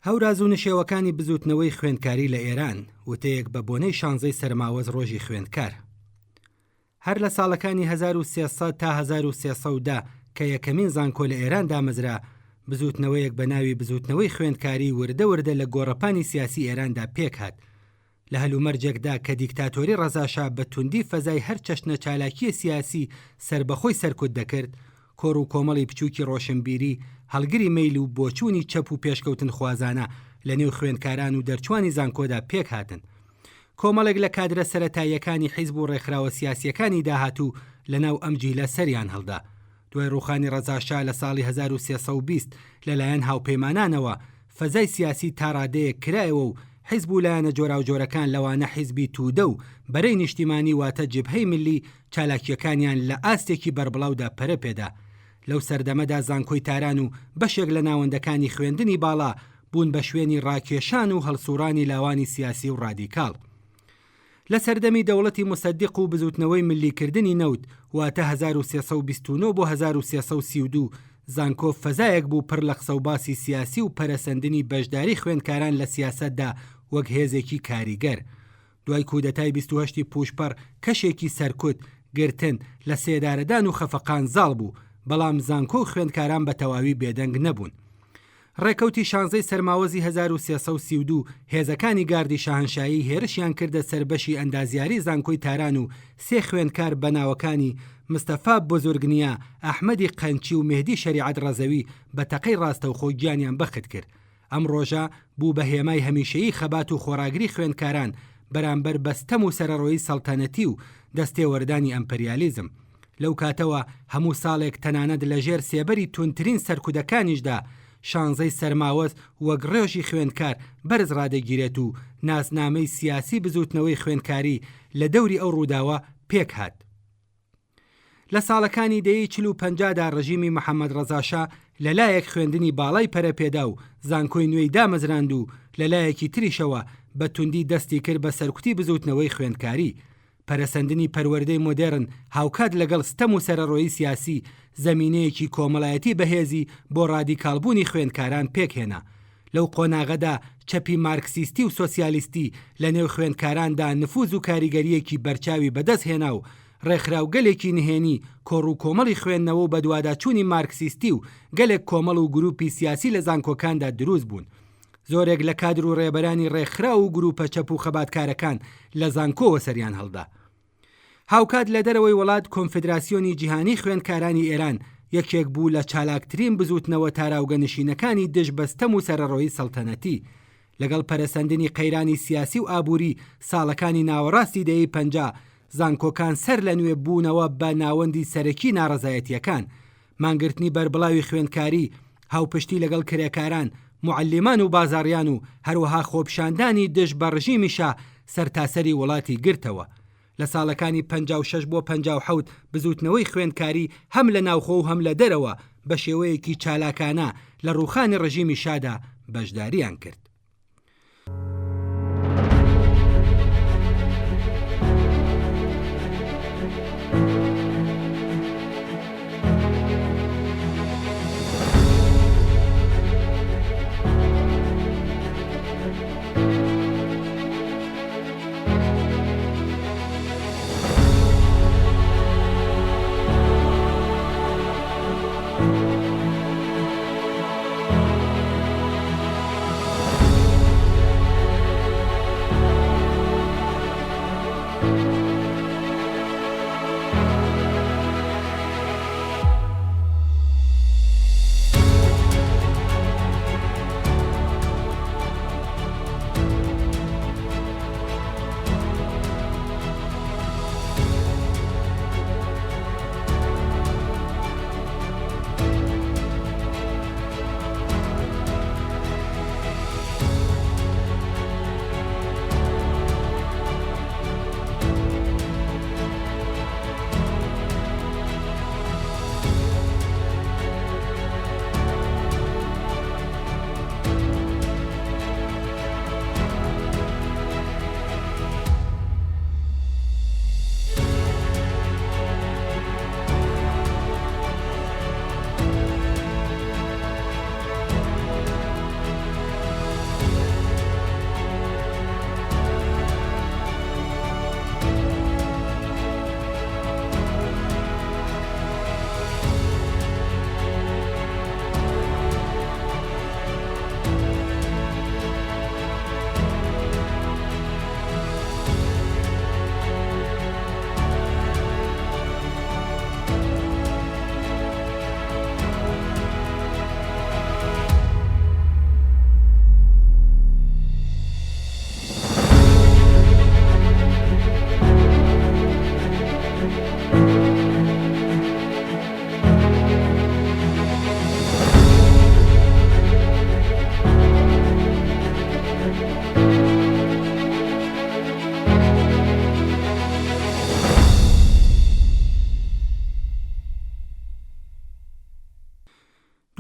هەوراز و نشێوەکانی بزوتنەوەی خوێندکاری لە ئێران وتەیەک بە بۆنەی 16 سەرماوەز ڕۆژی خوێندکار. هەر لە ساڵەکانی 1300 تا 1310 کە یەکەمین زانکۆ لە ئێران دامەزرا، بزوتنەوەیەک بە ناوی بزوتنەوەی خوێندکاری وردە لە گۆڕەپانی سیاسی ئێراندا پێک هات. لە هەلومەرجێکدا کە دیکتاتۆری ڕەزاشا بە توندی فەزای هەر چەشنە چالاکی سیاسی سربەخۆی سەرکوت دەکرد، کۆڕ و کۆمەڵی بچووکی ڕۆشنبیری هەڵگری میل و بۆچوونی چەپ و پێشکەوتن خوازانە لە نێو خوێندکاران و دەرچوانی زانکۆدا پێک هاتن. کۆمەڵێک لە کادرە سەرەتاییەکانی حیزب و ڕێکخراوە سیاسیەکانی داهاتوو لەناو ئەم جیلە سەریان هەڵدا. دوای ڕوخانی ڕەزاشا لە ساڵی 1320 لەلایەن هاوپەیمانانەوە فەزای سیاسی تا ڕادەیەک کرایەوە و حیزب و لایەنە جۆراوجۆرەکان لەوانە حیزبی توودە و بەرەی نیشتیمانی واتە جبهەی ملی چالاکیەکانیان لە ئاستێکی بەربڵاودا پەرە پێدا. لەو سەردەمەدا زانکۆی تاران و بەشێک لە ناوەندەکانی خوێندنی باڵا بوون بە شوێنی ڕاکێشان و هەڵسوڕانی لاوانی سیاسی و ڕادیکاڵ. لە سەردەمی دەوڵەتی مصدق و بزوتنەوەی ملیکردنی نەوت واتە 1329 بۆ 1332 زانکۆ فەزایەک بوو پڕ لە قسە و باسی سیاسی و پەرەسەندنی بەشداری خوێندکاران لە سیاسەتدا وەک هێزێکی کاریگەر. دوای کودەتای 28 پوشپەر کەشێکی سەرکوت گرتن لە سێدارەدان و خەفەقان زاڵ بوو، بەڵام زانکۆ و خوێندکاران بە تەواوی بێدەنگ نەبوون. ڕێکەوتی 16 سەرماوەزی 1332 هێزەکانی گاردی شاهنشایی هێرشیان کردە سەربەشی ئەندازیاری زانکۆی تاران و سێ خوێندکار بەناوەکانی مستەفا بۆزورگنیا، ئەحمەدی قەنچی و مهدی شەریعەت ڕەزەوی بە تەقەی ڕاستەوخۆ گیانیان بەخت کرد. ئەم ڕۆژە بوو بە هێمای هەمیشەیی خەبات و خۆراگری خوێندکاران بەرامبەر بەستەم و سەرەڕۆیی سەڵتەنەتی و دەستێوەردانی ئەمپەریالیزم. لەو کاتەوە هەموو ساڵێک تەنانەت لەژێر سێبەری تونترین سەرکودەکانیشدا 16 سەرماوەز وەک ڕێژی خوێندکار بەرز ڕادەگیرێت و ناسنامەی سیاسی بزوتنەوەی خوێندکاری لە دەوری ئەو ڕووداوە پێک هات. لە ساڵەکانی دەیەی 40-50دا ڕژیمی محەممەد ڕەزاشا لەلایەک خوێندنی باڵای پەرەپێدا و زانکۆی نوێی دامەزراند و لەلایەکی تریشەوە بە توندی دەستی کرد بە سەرکوتی بزوتنەوەی خوێندکاری. پەرەسەندنی پەروەردەی مۆدێرن هاوکات لەگەڵ ستەم و سەرەڕۆیی سیاسی زەمینەیەکی کۆمەڵایەتی بەهێزی بۆ ڕادیکالبوونی خوێندکاران پێکهێنا. لەو قۆناغەدا چەپی مارکسیستی و سۆسیالیستی لە نێو خوێندکاراندا نفوذ و کاریگەریەکی بەرچاوی بەدەست هێنا و ڕێکخراوگەلێکی نهێنی کۆڕ و کۆمەڵی خوێندنەوە و بەدواداچوونی مارکسیستی و گەلێک کۆمەڵ و گروپی سیاسی لە زانکۆکاندا دروست بوون. زۆرێک لە کادر و ڕێبەرانی ڕێکخرا و گروپە چەپ و خەباتکارەکان لە زانکۆوە سەریان هەڵدا. هاوکات لە دەرەوەی وڵات کۆنفدراسیۆنی جیهانی خوێندکارانی ئێران یەکێک بوو لە چالاکترین بزوتنەوە تاراوگەنشینەکانی دژبەستەم و سەرەڕۆیی سەڵتەنەتی. لەگەڵ پەرەسەندنی قەیرانی سیاسی و ئابووری ساڵەکانی ناوەڕاستی دەیەی 50 زانکۆکان سەر لە نوێ بوونەوە بە ناوەندی سەرەکی ناڕەزایەتیەکان، مانگرتنی بەربڵاوی خوێندکاری، هاوپشتی لەگەڵ کرێکاران، معلمان و بازاڕیان و هەروەها خۆپشاندانی دژ بە ڕژیمیشا سەرتاسەری وڵاتی گرتەوە. لە ساڵەکانی 56 بۆ 57 بزوتنەوەی خوێندکاری هەم لە ناوخۆ و هەم لە دەرەوە بە شێوەیەکی چالاکانە لە ڕوخانی ڕژیمی شادا بەشداریان کرد.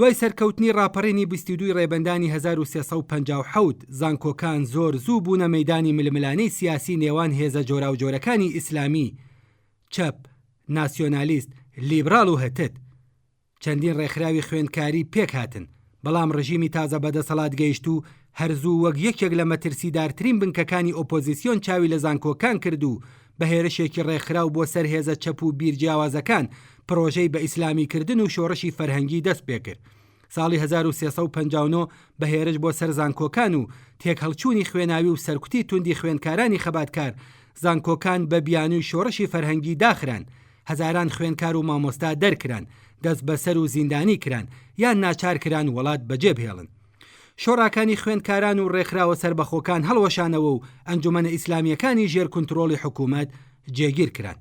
دوای سەرکەوتنی ڕاپەڕینی 22 ڕێبەندانی 1357 زانکۆکان زۆر زوو بوونە مەیدانی ململانەی سیاسی نێوان هێزە جۆراوجۆرەکانی ئیسلامی، چەپ، ناسیۆنالیست، لیبرال و هەتت. چەندین ڕێکخراوی خوێندکاری پێک هاتن، بەڵام ڕژیمی تازە بەدەسەڵات گەیشت و هەرزوو وەک یەکێک لە مەترسیدارترین بنکەکانی ئۆپۆزیسیۆن چاوی لە زانکۆکان کرد و بە هێرشێکی ڕێکخراو بۆ سەر هێزە چەپ و بیرجیاوازەکان پرۆژەی بە ئیسلامیکردن و شۆڕشی فەرهەنگی دەست پێ کرد. ساڵی 1359 بە هێرش بۆ سەر زانکۆکان و تێک هەڵچوونی خوێناوی و سەرکوتی توندی خوێندکارانی خەباتکار، زانکۆکان بە بیانووی شۆڕشی فەرهەنگی داخران، هەزاران خوێندکار و مامۆستا دەرکران، دەست بەسەر و زیندانی کران یان ناچار کران وڵات بەجێ بهێڵن. شۆڕاکانی خوێندکاران و ڕێکخراوە سربەخۆکان هەڵوەشانەوە و ئەنجومەنە ئیسلامیەکانی ژێر کنترۆڵی حکوومەت جێگیر کران.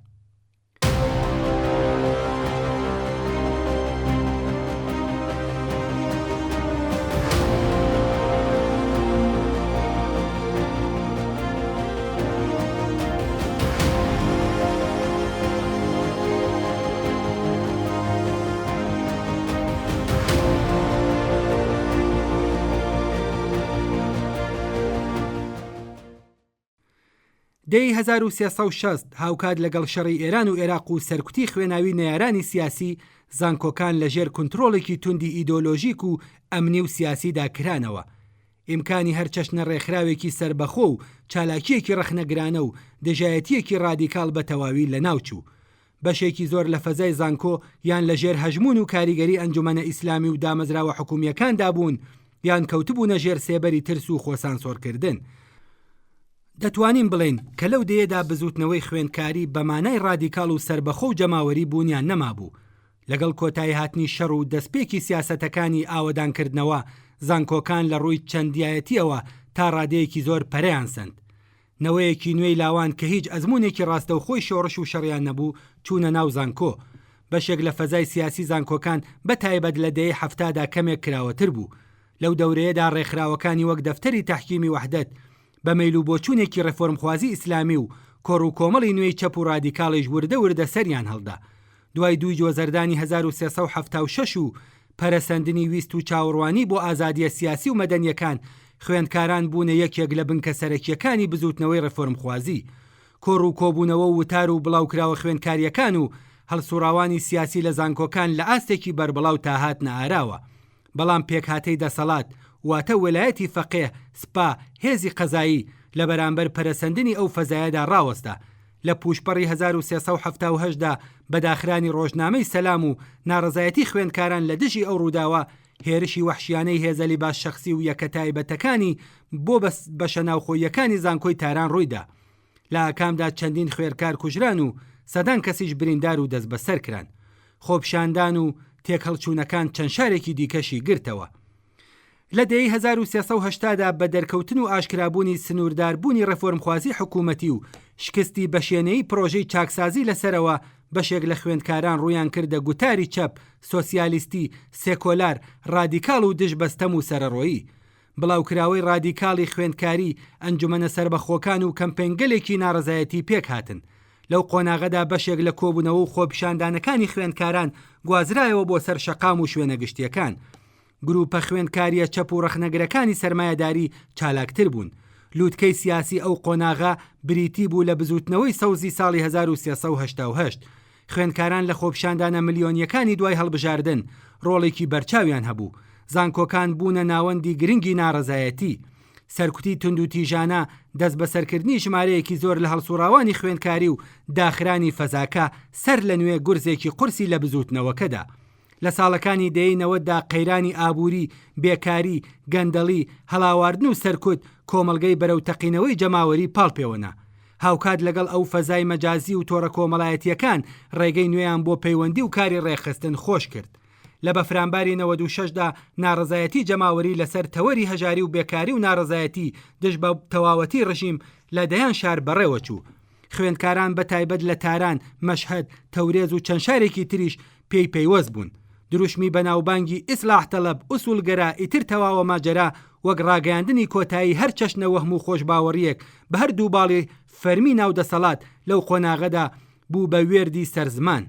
دەی 1360 هاوکات لەگەڵ شەڕی ئێران و عێراق و سەرکوتی خوێناوی نەیارانی سیاسی، زانکۆکان لەژێر کنترۆڵێکی توندی ئیدۆلۆژیک و ئەمنی و سیاسیدا کرانەوە. ئیمکانی هەر چەشنە ڕێکخراوێکی سربەخۆ و چالاکیەکی ڕەخنەگرانە و دژایەتیەکی ڕادیکاڵ بە تەواوی لە ناوچوو. بەشێکی زۆر لە فەزای زانکۆ یان لەژێر هەژمون و کاریگەری ئەنجومەنە ئیسلامی و دامەزراوە حکومیەکاندا بوون، یان کەوتبوونە ژێر سێبەری ترس و خۆسانسۆرکردن. دەتوانین بڵێن کە لەو دەیەدا بزوتنەوەی خوێندکاری بە مانای ڕادیکاڵ و سربەخۆ و جەماوەری بوونیان نەمابوو. لەگەڵ کۆتایی هاتنی شەڕ و دەستپێکی سیاسەتەکانی ئاوەدانکردنەوە، زانکۆکان لە ڕووی چەندیایەتیەوە تا ڕادەیەکی زۆر پەرەیان سند. نەوەیەکی نوێی لاوان کە هیچ ئەزمونێکی ڕاستە و خۆی شۆڕش و شەڕیان نەبوو چوونە ناو زانکۆ. بەشێک لە فەزای سیاسی زانکۆکان بە تایبەت لە دەیە هەفتادا کەمێک کراوەتر بوو. لەو دەورەیەدا ڕێکخراوەکانی وەک دەفتەری تەحکیمی وەحدەت بە مەیل و بۆچوونێکی ڕێفۆرمخوازی ئیسلامی و کۆڕ و کۆمەڵی نوێی چەپ و ڕادیکاڵیش وردە سەریان هەڵدا. دوای دوی جۆزەردانی 1376 و پەرەسەندنی ویست و چاوەڕوانی بۆ ئازادیە سیاسی و مەدەنیەکان، خوێندکاران بوونە یەکێک لە بنکە سەرەکیەکانی بزوتنەوەی ڕێفۆرمخوازی. کۆڕ و کۆبوونەوە و وتار و بڵاوکراوە خوێندکاریەکان و هەڵسوڕاوانی سیاسی لە زانکۆکان لە ئاستێکی بەربڵاو تا هاتنە ئاراوە. بەڵام پێکهاتەی دەسەڵات واتە وەلایەتی فەقێه سپا هێزی قەزایی لە بەرامبەر پەرەسەندنی ئەو فەزایەدا ڕاوەستا. لە پوشپەڕی 1378دا بەداخرانی ڕۆژنامەی سەلام و ناڕزایەتی خوێندکاران لە دژی ئەو ڕووداوە، هێرشی وەحشیانەی هێزەلی باش شەخسی و یەکە تایبەتەکانی بۆ بەشە ناوخۆیەکانی زانکۆی تاران ڕوویدا. لە ئاکامدا چەندین خوێرکار کوژران و سەدان کەسیش بریندار و دەست بەسەر کران. خۆپشاندان و تێکهەڵچوونەکان چەند شارێکی دیکەشی گرتەوە. لە دەی 1380دا بە دەرکەوتن و ئاشکرابوونی سنوورداربوونی ڕێفۆرمخوازی حکوومەتی و شکستی بەشێنەی پرۆژەی چاکسازی لەسەرەوە، بەشێک لە خوێندکاران ڕویان کردە گوتاری چەپ، سۆسیالیستی، سێکۆلار، ڕادیکاڵ و دژبەستەم و سەرەڕۆیی. بڵاوکراوەی ڕادیکاڵی خوێندکاری، ئەنجومەنە سەربەخۆکان و کەمپێنگەلێکی ناڕزایەتی پێک هاتن. لەو قۆناغەدا بەشێک لە کۆبوونەوە و خۆپیشاندانەکانی خوێندکاران گوازرایەوە بۆ سەر شەقام و شوێنە گشتیەکان. گروپە خوێندکاریە چەپ و ڕەخنەگرەکانی سەرمایەداری چالاکتر بوون. لووتکەی سیاسی ئەو قۆناغا بریتی بوو لە بزوتنەوەی سەوزی ساڵی 1388. خوێندکاران لە خۆپیشاندانە ملیۆنیەکانی دوای هەڵبژاردن ڕۆڵێکی بەرچاویان هەبوو. زانکۆکان بوونە ناوەندی گرنگی ناڕزایەتی. سەرکوتی تونند و تیژانە، دەست بەسەرکردنی ژمارەیەکی زۆر لە هەڵسوڕاوانی خوێندکاری و داخرانی فەزاکە سەر لە نوێ گورزێکی قورسی لە بزوتنەوەکەدا. لە ساڵەکانی دەیەنەوەدا قەیرانی ئابووری، بێکاری، گەندەڵی، هەڵاواردن و سەرکوت کۆمەڵگەی بەرەو تەقینەوەی جەماوەری پاڵپێوەنا. هاوکات لەگەڵ ئەو فەزای مەجازی و تۆڕە کۆمەڵایەتیەکان ڕێگەی نوێیان بۆ پەیوەندی و کاری ڕێخستن خۆش کرد. لە بەفرامباری 96دا ناڕزایەتی جەماوەری لەسەر تەوەری هەژاری و بێکاری و ناڕزایەتی دژ بە تەواوەتی ڕژیم لە دەیان شار بەڕێوە چوو. خوێندکاران بە تایبەت لە تاران، مەشهەد، تەورێز و چەند شارێکی تریش پێی پەیوەست بوون. دروشمی بەناوبانگی ئیسلاح تەلەب، ئوسولگەرا، ئیتر تەواوە ماجەرا وەک ڕاگەیاندنی کۆتایی هەر چەشنە وەهم و خۆشباوەڕیەک بە هەردوو باڵی فەرمی ناودەسەڵات لەو قۆناغەدا بوو بە وێردی سەرزمان.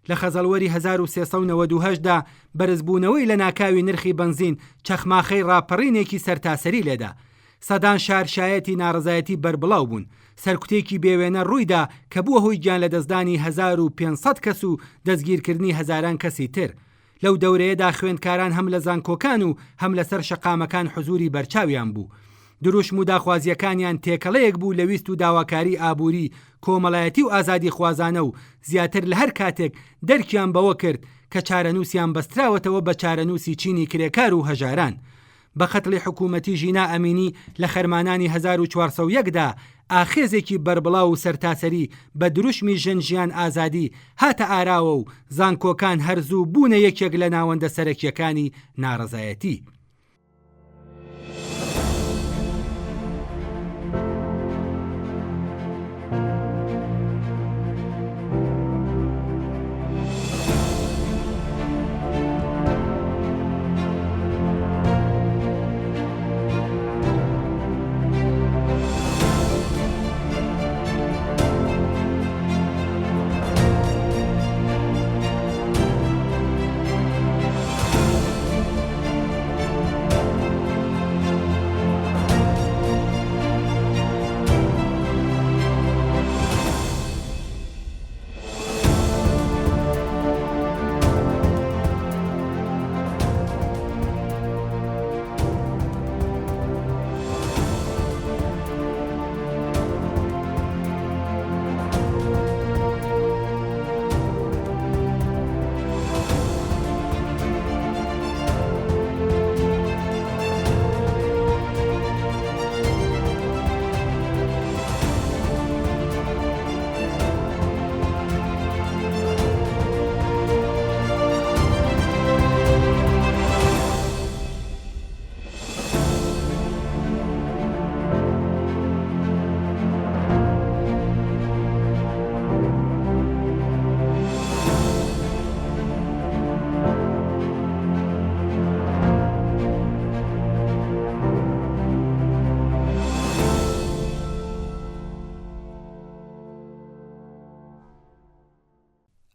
لە خەزەڵوەری 1392دا بەرزبوونەوەی لە ناکاوی نرخی بنزین چەخماخەی ڕاپەڕینێکی سەرتاسەری لێدا. سەدان شارشایەتی ناڕزایەتی بربڵاو بوون. سەرکوتێکی بێوێنە ڕوویدا کە بووە هۆی گیان لە دەستدانی 1500 کەس و دەستگیرکردنی هەزاران کەسی تر. لەو دەورەیەدا خوێندکاران هەم لە زانکۆکان و هەم لەسەر شەقامەکان حزوری بەرچاویان بوو. دروشم و داخوازیەکانیان تێکەڵەیەک بوو لە ویست و داواکاری ئابووری، کۆمەڵایەتی و ئازادی خوازانە و زیاتر لە هەر کاتێک دەرکیان بەوە کرد کە چارەنووسیان بەستراوەتەوە بە چارەنووسی چینی کرێکار و هەژاران. بە خەتڵی حکوومەتی ژینا ئەمینی لە خەرمانانی 1401دا ئاخێزێکی بربڵاو و سەرتاسەری بە دروشمی ژن ئازادی هاتە ئاراوە و زانکۆکان هەرزوو بوونە یەکێک لە ناوەندە سەرەکیەکانی ناڕزایەتی.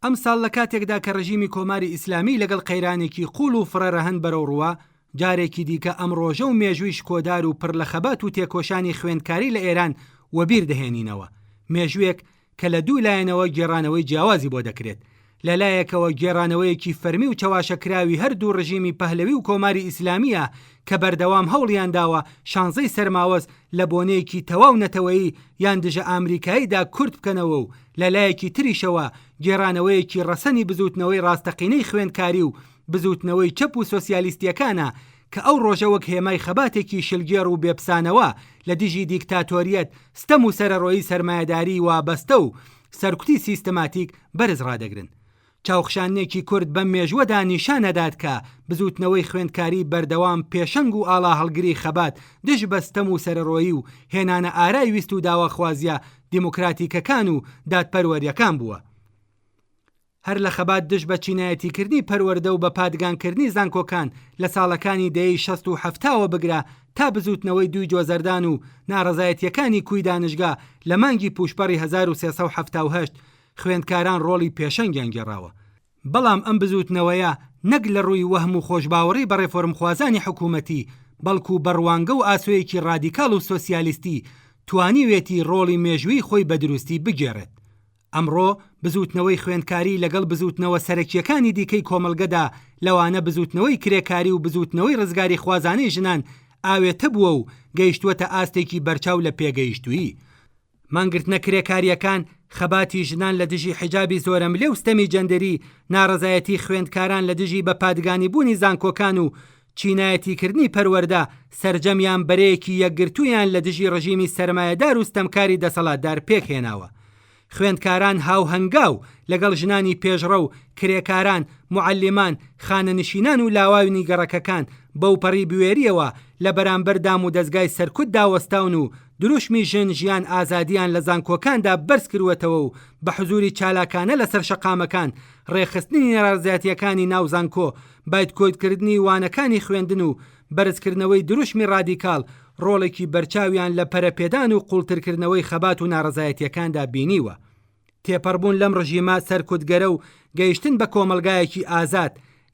ئەم ساڵ لە کاتێکدا کە ڕژیمی کۆماری ئیسلامی لەگەڵ قەیرانێکی قوڵ و فرەرەهەن بەرەو ڕووە، جارێکی دیکە ئەم ڕۆژە و مێژووی شکۆدار و پڕ لە خەبات و تێکۆشانی خوێندکاری لە ئێران وەبیر دەهێنینەوە. مێژوویەک کە لە دوو لایەنەوە گێڕانەوەی جیاوازی بۆ دەکرێت. لەلایەکەوە گێڕانەوەیەکی فەرمی و چاواشەکراوی هەردوو ڕژیمی پەهلەوی و کۆماری ئیسلامیە کە بەردەوام هەوڵیان داوە شانزەی سەرماوەز لە بۆنەیەکی تەواو نەتەوەیی یان دژە ئامریکاییدا کورت بکەنەوە و لەلایەکی تریشەوە گێڕانەوەیەکی ڕەسەنی بزوتنەوەی ڕاستەقینەی خوێندکاری و بزوتنەوەی چەپ و سۆسیالیستیەکانە کە ئەو ڕۆژە وەک هێمای خەباتێکی شلگێڕ و بێپسانەوە لە دژی دیکتاتۆریەت ستەم و سەرەڕۆیی سەرمایەداری وابەستە و سەرکوتی سیستەماتیک بەرز ڕادەگرن. چاوخشانێکی کورد بەم مێژوەدا نیشانەدات کە بزوتنەوەی خوێندکاری بەردەوام پێشەنگ و ئاڵا هەڵگری خەبات دژ بەستەم و سەرەڕۆیی و هێنانە ئارای ویست و داواخوازیە دیموکراتیکەکان و دادپەروەریەکان بووە. هەر لە خەبات دژ بە چینایەتیکردنی پەروەردە و بە پادگانکردنی زانکۆکان لە ساڵەکانی دەیەی 60 و 70ەوە بگرە تا بزوتنەوەی دوی جۆزەردان و ناڕزایەتیەکانی کوی دانشگا لە مانگی پوشپەڕی 1378 خوێندکاران ڕۆڵی پێشەنگیان گێڕاوە. بەڵام ئەم بزوتنەوەیە نەک لە ڕووی وەهم و خۆشباوەڕی بە ڕێفۆرمخوازانی حکوومەتی بەڵکو بەڕوانگە و ئاسوەیەکی ڕادیکاڵ و سۆسیالیستی توانیوێتی ڕۆڵی مێژووی خۆی بە دروستی بگێڕێت. ئەمڕۆ بزوتنەوەی خوێندکاری لەگەڵ بزوتنەوە سەرەکیەکانی دیکەی کۆمەلگەدا لەوانە بزوتنەوەی کرێکاری و بزوتنەوەی ڕزگاری خوازانەی ژنان ئاوێتە بووە و گەیشتووەتە ئاستێکی بەرچاو لە پێگەیشتووی. مانگرتنە کرێکاریەکان خەباتی ژنان لە دژی حیجابی زۆرەملێ و ستەمی جەندەری، ناڕزایەتی خوێندکاران لە دژی بە پادگانی بوونی زانکۆکان و چینایەتیکردنی پەروەردە سەرجەمیان بەرەیەکی یەکگرتوویان لە دژی ڕژیمی سەرمایەدار و ستەمکاری دەسەڵاتدار پێکهێناوە. خوێندکاران هاوهەنگاو لەگەڵ ژنانی پێشڕە و کرێکاران، معلمان، خانەنشینان و لاواوی گەڕەکەکان بەو پەڕی بوێریەوە لە بەرامبەر دام و دەستگای سەرکوت داوەستاون و دروشمی ژیان ئازادیان لە زانکۆکاندا بەرز کردوەتەوە و بە حزوری چالاکانە لەسەر شەقامەکان، ڕێخستنی نەڕزایەتیەکانی ناو زانکۆ، بایدکۆیتکردنی وانەکانی خوێندن و بەرزکردنەوەی دروشمی ڕادیکاڵ ڕۆڵێکی بەرچاویان لە پەرەپێدان و قوڵترکردنەوەی خەبات و ناڕزایەتیەکاندا بینیوە. تێپەڕبوون لەم ڕژیمە سەرکوتگەرە و گەیشتن بە کۆمەلگایەکی ئازاد،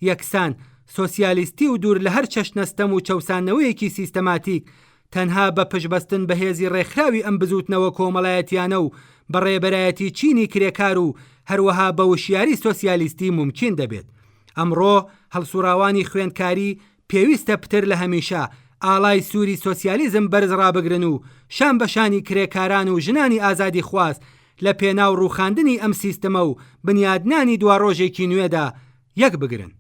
یەکسان، سۆسیالیستی و دوور لە هەر چەشنەستەم و چەوسانەوەیەکی سیستەماتیک تەنها بە پشبەستن بەهێزی ڕێکخراوی ئەم بزوتنەوە کۆمەڵایەتیانە و بە ڕێبەرایەتی چینی کرێکار و هەروەها بە وشیاری سۆسیالیستی ممکن دەبێت. ئەمڕۆ هەڵسوراوانی خوێندکاری پێویستە پتر لە هەمیشە ئاڵای سووری سۆسیالیزم بەرز ڕابگرن و شان بەشانی کرێکاران و ژنانی ئازادی خواست لە پێناو ڕووخاندنی ئەم سیستەمە و بنیادنانی دوا ڕۆژێکی نوێدا یەک بگرن.